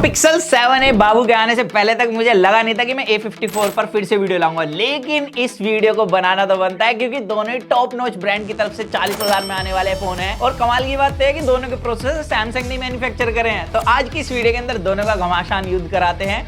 Pixel 7a बाबू के आने से पहले तक मुझे लगा नहीं था कि मैं A54 पर फिर से वीडियो लाऊंगा, लेकिन इस वीडियो को बनाना तो बनता है क्योंकि दोनों ही टॉप नॉच ब्रांड की तरफ से 40,000 में आने वाले फोन है। और कमाल की बात है कि दोनों के प्रोसेसर सैमसंग ने मैन्युफैक्चर करे हैं। तो आज की इस वीडियो के अंदर दोनों का घमासान युद्ध कराते हैं।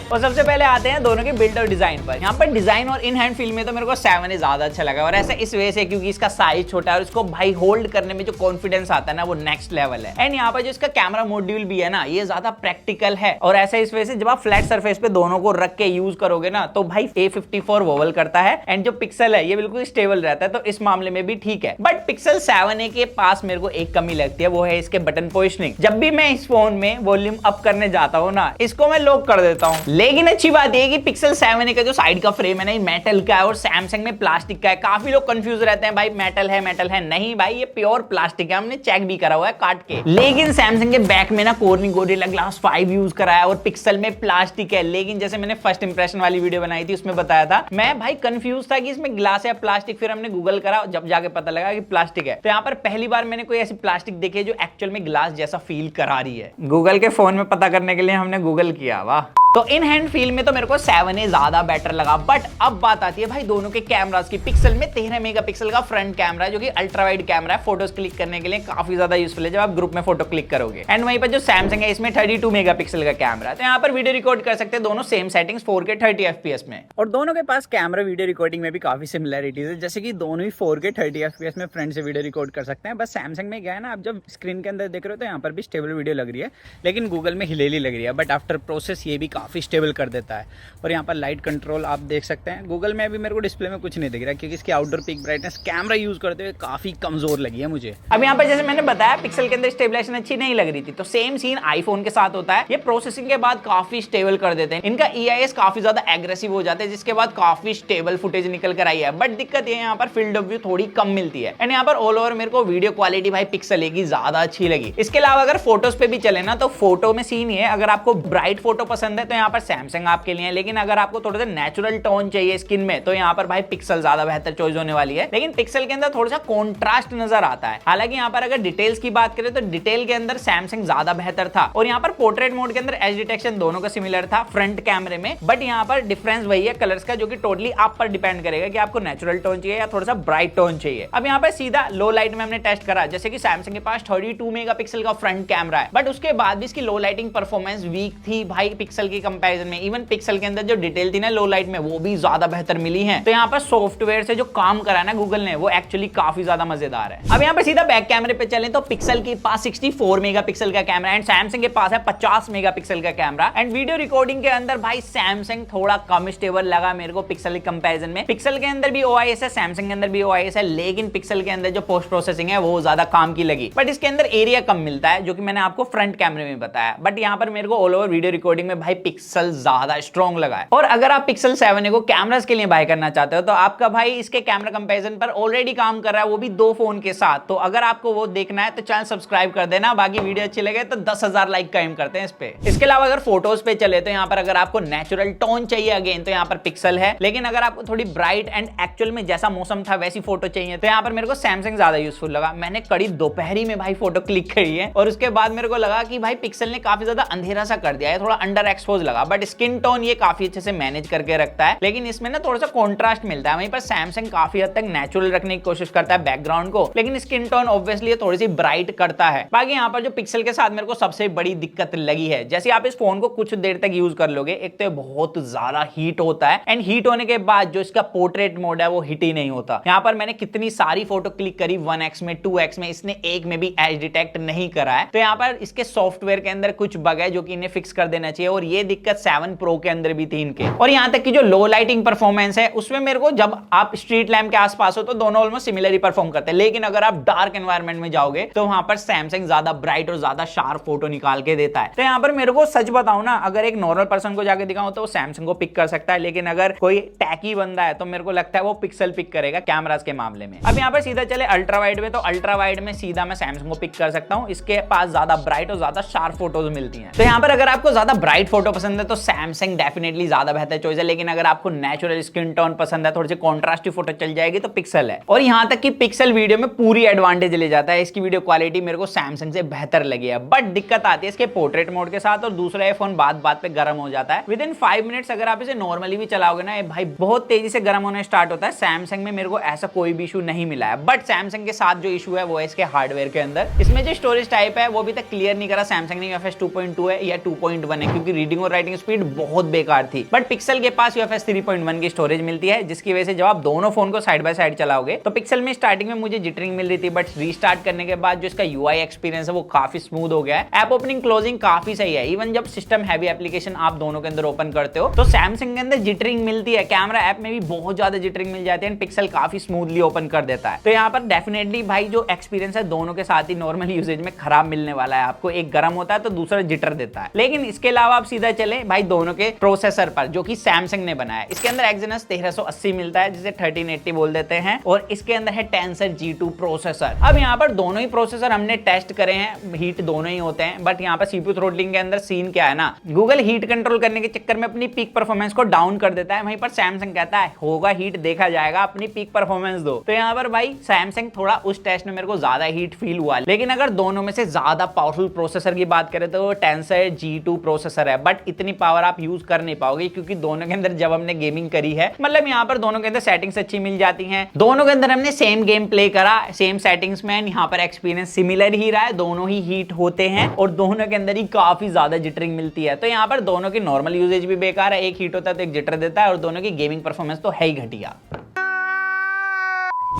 और सबसे पहले आते हैं दोनों के बिल्ड और डिजाइन पर। यहाँ पर डिजाइन और इन हैंड फील में तो मेरे को 7a ज्यादा अच्छा लगा, और ऐसा इस वजह से क्योंकि इसका साइज छोटा है और इसको भाई होल्ड करने में जो कॉन्फिडेंस आता है ना वो नेक्स्ट लेवल है। एंड यहाँ पर जो इसका कैमरा मॉड्यूल भी है ना ये ज्यादा प्रैक्टिकल है, और ऐसा इस वजह से जब आप फ्लैट सरफेस पे दोनों को रख के यूज करोगे ना तो भाई A54 वोवल करता है एंड जो पिक्सल है ये बिल्कुल स्टेबल रहता है, तो इस मामले में भी ठीक है। बट पिक्सल 7a के पास मेरे को एक कमी लगती है, वो है इसके बटन पोजिशनिंग। जब भी मैं इस फोन में वॉल्यूम अप करने जाता हूँ ना इसको मैं लॉक कर देता हूँ। लेकिन अच्छी बात कि पिक्सल 7a का जो साइड का फ्रेम है ना मेटल का है और सैमसंग में प्लास्टिक का है। काफी लोग कंफ्यूज रहते हैं भाई मेटल है नहीं भाई, ये प्योर प्लास्टिक है, हमने चेक भी करा हुआ है काट के। लेकिन सैमसंग के बैक में ना कोर्निंग गोरिल्ला ग्लास 5 यूज करा है और पिक्सल में प्लास्टिक है। लेकिन जैसे मैंने फर्स्ट इंप्रेशन वाली वीडियो बनाई थी उसमें बताया था, मैं भाई कंफ्यूज था कि इसमें ग्लास है प्लास्टिक, फिर हमने गूगल करा जब जाके पता लगा कि प्लास्टिक है। तो यहाँ पर पहली बार मैंने कोई ऐसी प्लास्टिक देखी है जो एक्चुअल में ग्लास जैसा फील करा रही है। गूगल के फोन में पता करने के लिए हमने गूगल किया। वाह। तो इन हैंड फील में तो मेरे को 7a ज्यादा बेटर लगा। बट अब बात आती है भाई दोनों के कैमरास की। पिक्सल में 13 मेगापिक्सल का फ्रंट कैमरा है जो कि अल्ट्रा वाइड कैमरा है, फोटोज क्लिक करने के लिए काफी ज्यादा यूजफुल है जब आप ग्रुप में फोटो क्लिक करोगे। एंड वहीं पर जो सैमसंग है इसमें 32 मेगापिक्सल का कैमरा है, तो यहाँ पर वीडियो रिकॉर्ड कर सकते हैं दोनों सेम सेटिंग्स 4K 30 FPS में। और दोनों के पास कैमरा वीडियो रिकॉर्डिंग में भी काफी सिमिलरिटीज है, जैसे कि दोनों ही 4K 30 FPS में फ्रंट से वीडियो रिकॉर्ड कर सकते हैं। बस सैमसंग में क्या है ना, आप जब स्क्रीन के अंदर देख रहे हो तो यहाँ पर भी स्टेबल वीडियो लग रही है, लेकिन गूगल में हिलेली लग रही है। बट आफ्टर प्रोसेस ये भी काफी स्टेबल कर देता है। और यहाँ पर लाइट कंट्रोल आप देख सकते हैं। गूगल में अभी मेरे को डिस्प्ले में कुछ नहीं दिख रहा क्योंकि इसकी outdoor peak brightness camera use करते हुए काफी कमजोर लगी है मुझे। अब यहाँ पर जैसे मैंने बताया पिक्सल के अंदर स्टेबलाइजेशन अच्छी नहीं लग रही थी, तो सेम सीन आईफोन के साथ होता है। ये प्रोसेसिंग के बाद काफी स्टेबल कर देते हैं, इनका EIS काफी ज्यादा एग्रेसिव हो जाता है जिसके बाद काफी स्टेबल फुटेज निकल कर आई है। बट दिक्कत ये यहाँ पर फील्ड ऑफ व्यू थोड़ी कम मिलती है। एंड यहाँ पर ऑल ओवर मेरे को वीडियो क्वालिटी भाई पिक्सल की ज्यादा अच्छी लगी। इसके अलावा अगर फोटोज पे भी चले ना तो फोटो में सीन ये है, अगर आपको ब्राइट फोटो पसंद है तो यहाँ पर सैमसंग आपके लिए है, लेकिन अगर आपको थोड़ा सा नेचुरल टोन चाहिए स्किन में तो यहाँ पर भाई पिक्सल ज्यादा बेहतर चॉइस होने वाली है। लेकिन पिक्सल के अंदर थोड़ा सा कॉन्ट्रास्ट नजर आता है। हालांकि यहाँ पर अगर डिटेल्स की बात करें तो डिटेल के अंदर सैमसंग ज्यादा बेहतर था। और यहाँ पर पोर्ट्रेट मोड के अंदर एज डिटेक्शन दोनों का सिमिलर था फ्रंट कैमरे में। बट यहाँ पर डिफरेंस वही है कलर्स का, जो कि टोटली आप पर डिपेंड करेगा कि आपको नेचुरल टोन चाहिए या थोड़ा सा ब्राइट टोन चाहिए। अब यहाँ पर सीधा लो लाइट में हमने टेस्ट करा, जैसे कि सैमसंग के पास 32 मेगापिक्सल का फ्रंट कैमरा है, बट उसके बाद भी इसकी लो लाइटिंग परफॉर्मेंस वीक थी भाई पिक्सल की कंपैरिजन में। इवन पिक्सल के अंदर जो डिटेल थी ना लो लाइट में वो भी ज्यादा बेहतर मिली है। तो यहाँ पर सॉफ्टवेयर से जो काम करा ना गूगल ने वो एक्चुअली काफी ज्यादा मजेदार है। अब यहाँ पर सीधा बैक कैमरे पे चलें तो पिक्सल के पास 64 मेगापिक्सल का कैमरा एंड सैमसंग के पास है 50 मेगापिक्सल का कैमरा। एंड वीडियो रिकॉर्डिंग के अंदर भाई सैमसंग थोड़ा कम स्टेबल लगा मेरे को पिक्सल के कंपैरिजन में। पिक्सल के अंदर भी OIS है, सैमसंग के अंदर भी OIS है, लेकिन पिक्सल के अंदर जो पोस्ट प्रोसेसिंग है वो ज्यादा काम की लगी। बट इसके अंदर एरिया कम मिलता है जो कि मैंने आपको फ्रंट कैमरे में बताया। बट यहाँ पर मेरे को ऑल ओवर वीडियो रिकॉर्डिंग में भाई पिक्सल ज्यादा स्ट्रॉन्ग लगा है। और अगर आप पिक्सल 7a को कैमरास के लिए बाय करना चाहते हो तो आपका भाई इसके कैमरा कंपैरिजन पर ऑलरेडी काम कर रहा है, वो भी 2 फोन के साथ। तो अगर आपको वो देखना है तो चैनल सब्सक्राइब कर देना। बाकी वीडियो अच्छी लगे तो 10,000 लाइक का एम करते हैं इस पे। इसके अलावा अगर फोटोज पे चले तो यहाँ पर अगर आपको नेचुरल टोन चाहिए अगेन तो यहाँ पर पिक्सल है, लेकिन अगर आपको थोड़ी ब्राइट एंड एक्चुअल में जैसा मौसम था वैसी फोटो चाहिए तो यहाँ पर मेरे को सैमसंग ज्यादा यूजफुल लगा। मैंने कड़ी दोपहरी में भाई फोटो क्लिक करी है और उसके बाद मेरे को लगा कि भाई पिक्सल ने काफी ज्यादा अंधेरा सा कर दिया है, थोड़ा अंडर एक्सपोज लगा। बट स्किन टोन ये काफी अच्छे से मैनेज करके रखता है, लेकिन इसमें ना थोड़ा सा कॉन्ट्रास्ट मिलता है। वहीं पर सैमसंग काफी हद तक नेचुरल रखने की कोशिश करता है बैकग्राउंड को, लेकिन स्किन टोन ऑब्वियसली थोड़ी सी ब्राइट करता है। बाकी यहाँ पर जो पिक्सल के साथ मेरे को सबसे बड़ी दिक्कत लगी है, जैसे आप इस फोन को कुछ देर तक यूज कर लोगे, एक तो बहुत ज्यादा हीट होता है एंड हीट होने के बाद जो इसका पोर्ट्रेट मोड है वो हिट ही नहीं होता। यहाँ पर मैंने कितनी सारी फोटो क्लिक करी 1x में 2x में, इसने एक में भी एज डिटेक्ट नहीं करा है। तो यहाँ पर इसके सॉफ्टवेयर के अंदर कुछ बग है जो कि इन्हें फिक्स कर देना चाहिए, और ये दिक्कत 7 Pro के अंदर भी थी इनके। और यहाँ तक कि जो लो लाइटिंग परफॉर्मेंस है उसमें मेरे को जब आप स्ट्रीट लैम्प के आसपास हो तो दोनों ऑलमोस्ट सिमिलर ही परफॉर्म करते हैं, लेकिन अगर आप डार्क एनवायरनमेंट में जाओगे तो वहां पर सैमसंग ज्यादा ब्राइट और ज्यादा शार्प फोटो निकाल के देता है। तो यहाँ पर मेरे को सच बताऊं ना, अगर एक नॉर्मल पर्सन को जाके दिखाऊं तो वो सैमसंग को पिक कर सकता है, लेकिन अगर कोई टैकी बंदा है तो मेरे को लगता है वो पिक्सल पिक करेगा कैमरास के मामले में। अब यहाँ पर सीधा चले अल्ट्रा वाइड में, तो अल्ट्रा वाइड में सीधा मैं सैमसंग को पिक कर सकता हूँ। इसके पास ज्यादा ब्राइट और ज्यादा शार्प फोटोज मिलती हैं। तो यहाँ पर अगर आपको ज्यादा ब्राइट फोटो पसंद है तो सैमसंग डेफिनेटली ज्यादा बेहतर चॉइस है, लेकिन अगर आपको नेचुरल स्किन टोन पसंद है, थोड़ी सी कॉन्ट्रास्टी फोटो चल जाएगी तो पिक्सल है। और यहां तक कि पिक्सल वीडियो में पूरी एडवांटेज ले जाता है। इसकी वीडियो क्वालिटी मेरे को सैमसंग से बेहतर लगी है, बट दिक्कत आती है इसके पोर्ट्रेट मोड के साथ, और दूसरा ये फोन बात बात पे गर्म हो जाता है। विद इन 5 मिनट्स अगर आप इसे नॉर्मली भी चलाओगे ना, भाई बहुत तेजी से गर्म होने स्टार्ट होता है। सैमसंग में मेरे को ऐसा कोई भी इशू नहीं मिला है, बट सैमसंग के साथ जो इशू है वो है इसके हार्डवेयर के अंदर। इसमें जो स्टोरेज टाइप है वो भी तक क्लियर नहीं करा सैमसंग ने UFS 2.2 है या 2.1 है, क्योंकि रीडिंग और राइटिंग स्पीड बहुत बेकार थी। बट पिक्सल के पास UFS 3.1 की स्टोरेज मिलती है, जिसकी वजह से जब आप दोनों फोन को साइड बाय साइड चलाओगे तो पिक्सल में स्टार्टिंग में मुझे जिटरिंग मिल रही थी, बट रीस्टार्ट करने के बाद जो इसका UI एक्सपीरियंस है वो काफी स्मूथ हो गया है। ऐप ओपनिंग क्लोजिंग काफी सही है। इवन जब सिस्टम हैवी एप्लीकेशन आप दोनों के अंदर ओपन करते हो तो सैमसंग के अंदर जिटरिंग मिलती है, कैमरा ऐप में भी बहुत ज्यादा जिटरिंग मिल जाती है, एंड पिक्सल काफी स्मूथली ओपन कर देता है। तो यहाँ पर डेफिनेटली भाई जो एक्सपीरियंस है दोनों के साथ ही नॉर्मल यूजेज में खराब मिलने वाला है आपको। एक गर्म होता है तो दूसरा जिटर देता है। लेकिन इसके अलावा आप सीधा चले भाई दोनों के प्रोसेसर पर, जो कि सैमसंग ने बनाया है। इसके अंदर Exynos 1380 मिलता है, जिसे 1380 बोल देते हैं, और इसके अंदर है Tensor G2 प्रोसेसर। अब यहाँ पर दोनों ही प्रोसेसर हमने टेस्ट करे हैं, हीट दोनों ही होते हैं, बट यहाँ पर CPU थ्रोटलिंग के अंदर सीन क्या है ना, गूगल हीट कंट्रोल करने के चक्कर में अपनी पीक परफॉर्मेंस को डाउन कर देता है। वहीं पर सैमसंग कहता है होगा हीट, देखा जाएगा, अपनी पीक परफॉर्मेंस दो। तो यहाँ पर भाई सैमसंग थोड़ा उस टेस्ट में मेरे को ज्यादा हीट फील हुआ। लेकिन अगर दोनों में से ज्यादा पावरफुल प्रोसेसर की बात करें तो Tensor G2 प्रोसेसर है, बट इतनी पावर आप यूज कर नहीं पाओगे, क्योंकि दोनों के अंदर जब हमने गेमिंग करी है, मतलब यहाँ पर दोनों के अंदर सेटिंग्स अच्छी मिल जाती हैं, दोनों के अंदर हमने सेम गेम प्ले करा, सेम सेटिंग्स में, यहाँ पर एक्सपीरियंस सिमिलर ही रहा है। दोनों ही हीट होते हैं और दोनों के अंदर ही काफी ज्यादा जिटरिंग मिलती है। तो यहाँ पर दोनों की नॉर्मल यूजेज भी बेकार है, एक हीट होता है तो एक जिटर देता है, और दोनों की गेमिंग परफॉर्मेंस तो है ही घटिया।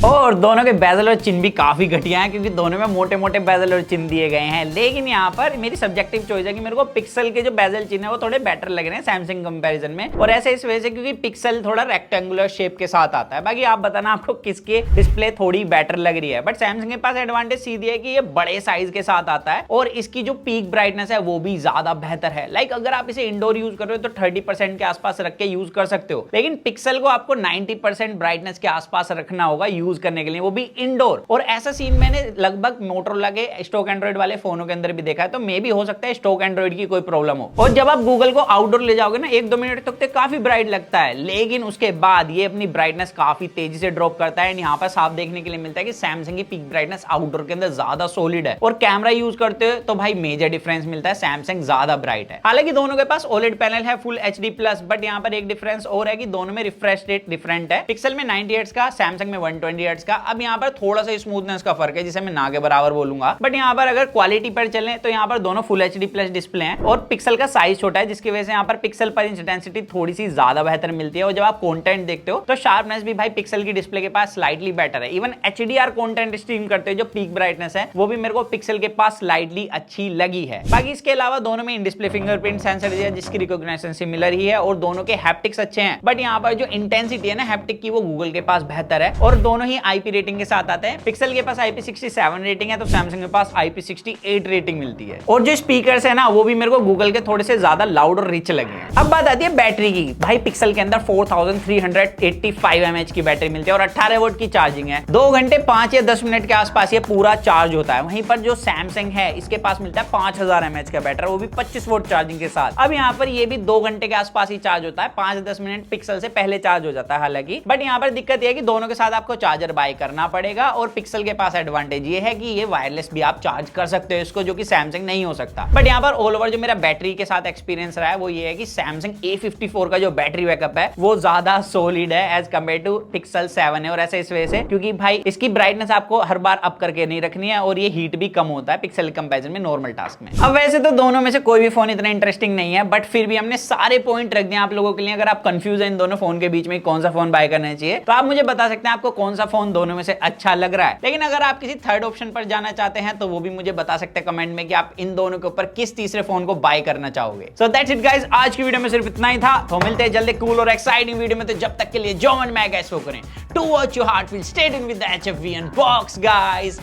और दोनों के बेजल और चिन्ह भी काफी घटिया हैं, क्योंकि दोनों में मोटे मोटे बेजल और चिन्ह दिए गए हैं। लेकिन यहाँ पर मेरी सब्जेक्टिव चॉइस है कि मेरे को पिक्सल के जो बेजल चिन्ह है वो थोड़े बेटर लग रहे हैं सैमसंग कंपैरिजन में, और ऐसे इस वजह से क्योंकि पिक्सल थोड़ा रेक्टेंगुलर शेप के साथ आता है। बाकी आप बताना आपको किसकी डिस्प्ले थोड़ी बेटर लग रही है। बट सैमसंग के पास एडवांटेज सीधी है कि ये बड़े साइज के साथ आता है, और इसकी जो पीक ब्राइटनेस है वो भी ज्यादा बेहतर है। लाइक अगर आप इसे इंडोर यूज कर रहे हो तो 30% के आसपास रख के यूज कर सकते हो, लेकिन पिक्सल को आपको 90% ब्राइटनेस के आसपास रखना होगा यूज करने के लिए, वो भी इंडोर। और ऐसा सीन मैंने लगभग मोटरोला के स्टॉक एंड्रॉइड वाले फोनों के अंदर भी देखा है, तो मे भी हो सकता है स्टॉक एंड्रॉइड की कोई प्रॉब्लम हो। और जब आप गूगल को आउटडोर ले जाओगे ना 1-2 मिनट तक तो काफी ब्राइट लगता है, लेकिन उसके बाद ये अपनी ब्राइटनेस काफी तेजी से ड्रॉप करता है। यहाँ पर साफ देखने के लिए मिलता है कि सैमसंग की पीक ब्राइटनेस आउटडोर के अंदर ज्यादा सॉलिड है, और कैमरा यूज करते हो तो भाई मेजर डिफरेंस मिलता है, सैमसंग ज्यादा ब्राइट है। हालांकि दोनों के पास OLED पैनल है फुल HD+, बट यहाँ पर एक डिफरेंस और है कि दोनों में रिफ्रेश रेट डिफरेंट है। पिक्सल में 90 हर्ट्ज का, सैमसंग में 120 हर्ट्ज का। अब यहाँ पर थोड़ा सा स्मूथनेस का फर्क है, जिसे मैं ना के बराबर बोलूंगा। बट यहाँ पर अगर क्वालिटी पर चलें तो यहाँ पर दोनों फुल HD+ डिस्प्ले हैं, और पिक्सल का साइज छोटा है, जिसकी वजह से यहाँ पर पिक्सल पर इंटेंसिटी थोड़ी सी ज्यादा बेहतर मिलती है। और जब आप कंटेंट देखते हो तो शार्पनेस भी भाई पिक्सल की डिस्प्ले के पास स्लाइटली बेटर है। इवन HDR कंटेंट स्ट्रीम करते हो जो पीक ब्राइटनेस है वो भी मेरे को पिक्सल के पास स्लाइटली अच्छी लगी है। बाकी इसके अलावा दोनों में इन डिस्प्ले फिंगरप्रिंट सेंसर है, जिसकी रिकॉग्निशन सिमिलर ही है, और दोनों के हैप्टिक्स अच्छे हैं। बट यहाँ पर जो इंटेंसिटी है ना हैप्टिक की, वो गूगल के पास बेहतर है, और दोनों ही IP रेटिंग के साथ आते हैं। पिक्सल के पास IP67 रेटिंग है, तो सैमसंग के पास IP68 रेटिंग मिलती है। और जो स्पीकर्स है ना वो भी मेरे को गूगल के थोड़े से ज्यादा लाउड और रिच लगे हैं। अब बात आती है बैटरी की। भाई पिक्सल के अंदर 4385 mAh की बैटरी मिलती है, और 18 वोल्ट की चार्जिंग है। 2 घंटे 5 या 10 मिनट के आसपास ये पूरा चार्ज होता है। वहीं पर जो सैमसंग है इसके पास मिलता है 5000 mAh का बैटरी, वो भी 25 वोल्ट चार्जिंग के साथ। अब यहाँ पर ये भी 2 घंटे के आसपास ही चार्ज होता है, 5-10 मिनट पिक्सल से पहले चार्ज हो जाता है हालांकि। बट यहाँ पर दिक्कत यह है कि दोनों के साथ आपको चार्जर बाय करना पड़ेगा, और पिक्सल के पास एडवांटेज ये है कि ये वायरलेस भी आप चार्ज कर सकते हो इसको, जो कि सैमसंग नहीं हो सकता। बट यहाँ पर ऑल ओवर जो मेरा बैटरी के साथ एक्सपीरियंस रहा है वो ये है कि सैमसंग A54 का जो बैटरी बैकअप है वो ज्यादा सॉलिड है एज कम्पेयर टू पिक्सल 7 है। और ऐसे इस वजह से क्योंकि भाई इसकी ब्राइटनेस आपको हर बार अप करके नहीं रखनी है, और ये हीट भी कम होता है पिक्सल कंपैरिजन में नॉर्मल टास्क में। अब वैसे तो दोनों में से कोई भी फोन इतना इंटरेस्टिंग नहीं है, बट फिर भी हमने सारे पॉइंट रख दिए आप लोगों के लिए। अगर आप कंफ्यूज है इन दोनों फोन के बीच में कौन सा फोन बाय करना चाहिए, तो आप मुझे बता सकते हैं आपको कौन सा फोन दोनों में से अच्छा लग रहा है। लेकिन अगर आप किसी थर्ड ऑप्शन पर जाना चाहते हैं तो वो भी मुझे बता सकते हैं कमेंट में कि आप इन दोनों के ऊपर किस तीसरे फोन को बाय करना चाहोगे। सो दैट्स इट गाइस, आज की वीडियो में सिर्फ इतना ही था। तो मिलते हैं जल्दी कूल और एक्साइटिंग वीडियो में। तो जब तक के लिए जो मन में गाइस वो करें, to watch your heart will stay in with the HFV unbox guys.